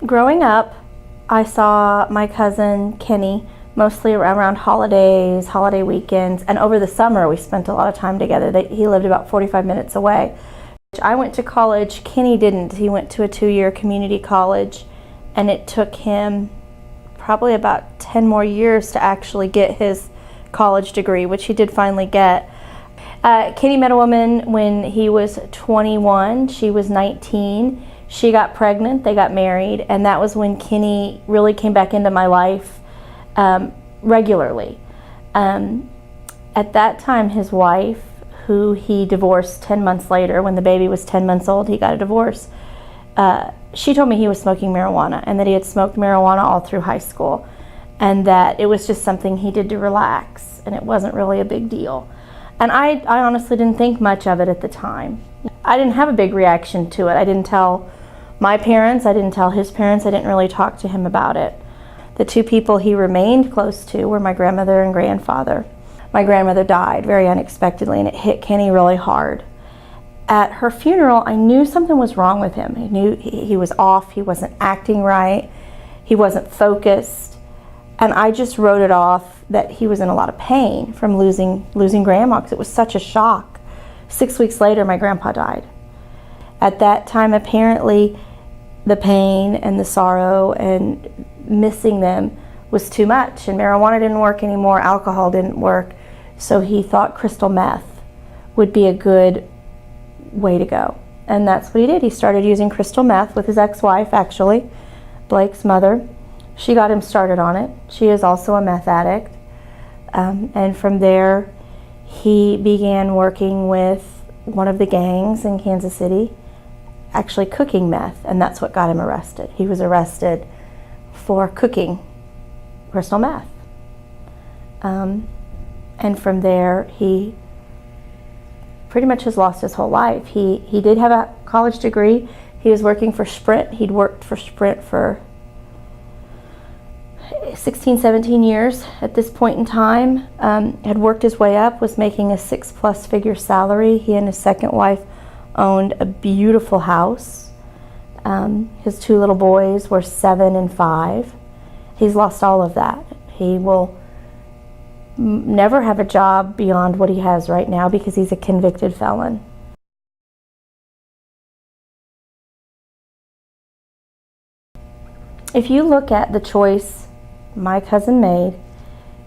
Growing up, I saw my cousin Kenny mostly around holidays, holiday weekends, and over the summer we spent a lot of time together. He lived about 45 minutes away. I went to college, Kenny didn't. He went to a 2-year community college, and it took him probably about 10 more years to actually get his college degree, which he did finally get. Kenny met a woman when he was 21. She was 19. She got pregnant, they got married, and that was when Kenny really came back into my life regularly. At that time, his wife, who he divorced 10 months later, when the baby was 10 months old, he got a divorce. She told me he was smoking marijuana and that he had smoked marijuana all through high school and that it was just something he did to relax and it wasn't really a big deal. And I honestly didn't think much of it at the time. I didn't have a big reaction to it. I didn't tell my parents, I didn't tell his parents, I didn't really talk to him about it. The two people he remained close to were my grandmother and grandfather. My grandmother died very unexpectedly and it hit Kenny really hard. At her funeral, I knew something was wrong with him. I knew he was off, he wasn't acting right, he wasn't focused, and I just wrote it off that he was in a lot of pain from losing grandma because it was such a shock. 6 weeks later, my grandpa died. At that time, apparently, the pain and the sorrow and missing them was too much, and marijuana didn't work anymore, alcohol didn't work, so he thought crystal meth would be a good way to go. And that's what he did. He started using crystal meth with his ex-wife, actually, Blake's mother. She got him started on it. She is also a meth addict. And from there, he began working with one of the gangs in Kansas City, actually cooking meth, and that's what got him arrested. He was arrested for cooking crystal meth. And from there, he pretty much has lost his whole life. He did have a college degree. He was working for Sprint. He'd worked for Sprint for 16, 17 years at this point in time. Had worked his way up, was making a 6+ figure salary. He and his second wife owned a beautiful house. His 2 little boys were 7 and 5. He's lost all of that. He will never have a job beyond what he has right now because he's a convicted felon. If you look at the choice my cousin made,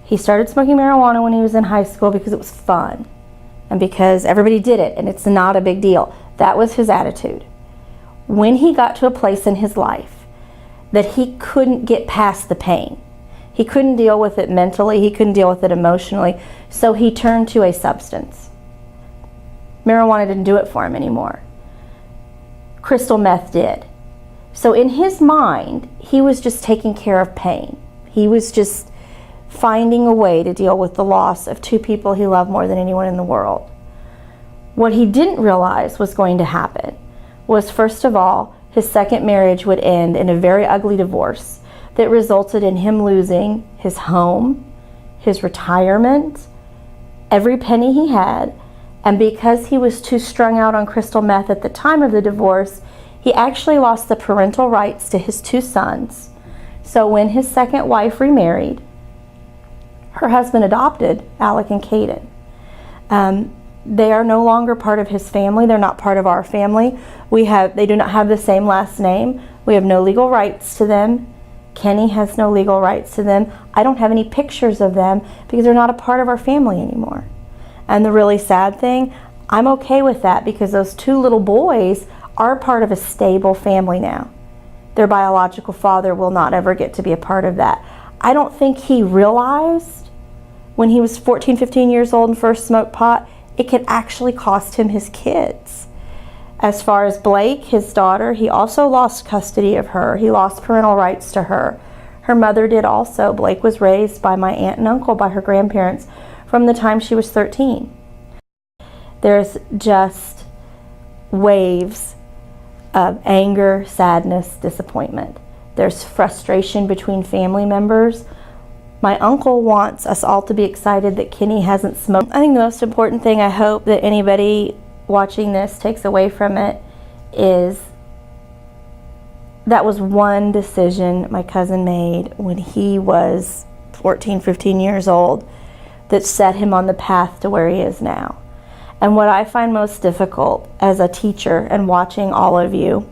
he started smoking marijuana when he was in high school because it was fun and because everybody did it and it's not a big deal. That was his attitude. When he got to a place in his life that he couldn't get past the pain, he couldn't deal with it mentally, he couldn't deal with it emotionally, so he turned to a substance. Marijuana didn't do it for him anymore. Crystal meth did. So in his mind, he was just taking care of pain. He was just finding a way to deal with the loss of 2 people he loved more than anyone in the world. What he didn't realize was going to happen was, first of all, his second marriage would end in a very ugly divorce that resulted in him losing his home, his retirement, every penny he had, and because he was too strung out on crystal meth at the time of the divorce, he actually lost the parental rights to his 2 sons. So when his second wife remarried, her husband adopted Alec and Caden. They are no longer part of his family. They're not part of our family. They do not have the same last name. We have no legal rights to them. Kenny has no legal rights to them. I don't have any pictures of them because they're not a part of our family anymore. And the really sad thing, I'm okay with that because those 2 little boys are part of a stable family now. Their biological father will not ever get to be a part of that. I don't think he realized when he was 14, 15 years old and first smoked pot, it could actually cost him his kids. As far as Blake, his daughter, he also lost custody of her. He lost parental rights to her. Her mother did also. Blake was raised by my aunt and uncle, by her grandparents, from the time she was 13. There's just waves of anger, sadness, disappointment. There's frustration between family members. My uncle wants us all to be excited that Kenny hasn't smoked. I think the most important thing I hope that anybody watching this takes away from it is that was one decision my cousin made when he was 14, 15 years old that set him on the path to where he is now. And what I find most difficult as a teacher and watching all of you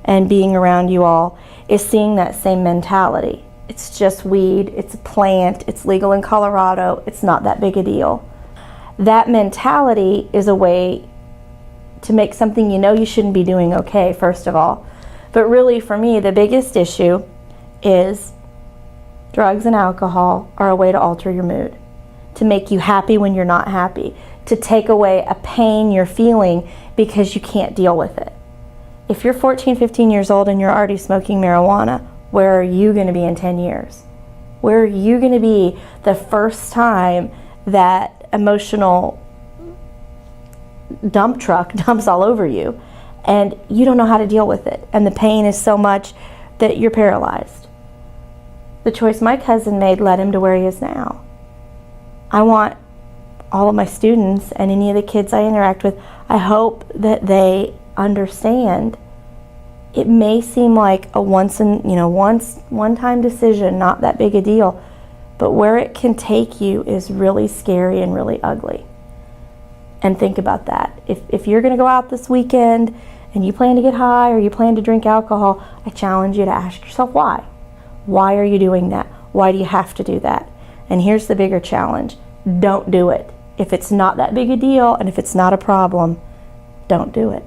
and being around you all is seeing that same mentality. It's just weed, it's a plant, it's legal in Colorado, it's not that big a deal. That mentality is a way to make something you know you shouldn't be doing okay, first of all. But really, for me, the biggest issue is drugs and alcohol are a way to alter your mood, to make you happy when you're not happy, to take away a pain you're feeling because you can't deal with it. If you're 14, 15 years old and you're already smoking marijuana, where are you going to be in 10 years? Where are you going to be the first time that emotional dump truck dumps all over you and you don't know how to deal with it, and the pain is so much that you're paralyzed? The choice my cousin made led him to where he is now. I want all of my students and any of the kids I interact with, I hope that they understand it may seem like a one-time decision, not that big a deal, but where it can take you is really scary and really ugly. And think about that. If you're going to go out this weekend and you plan to get high or you plan to drink alcohol, I challenge you to ask yourself why. Why are you doing that? Why do you have to do that? And here's the bigger challenge. Don't do it. If it's not that big a deal and if it's not a problem, don't do it.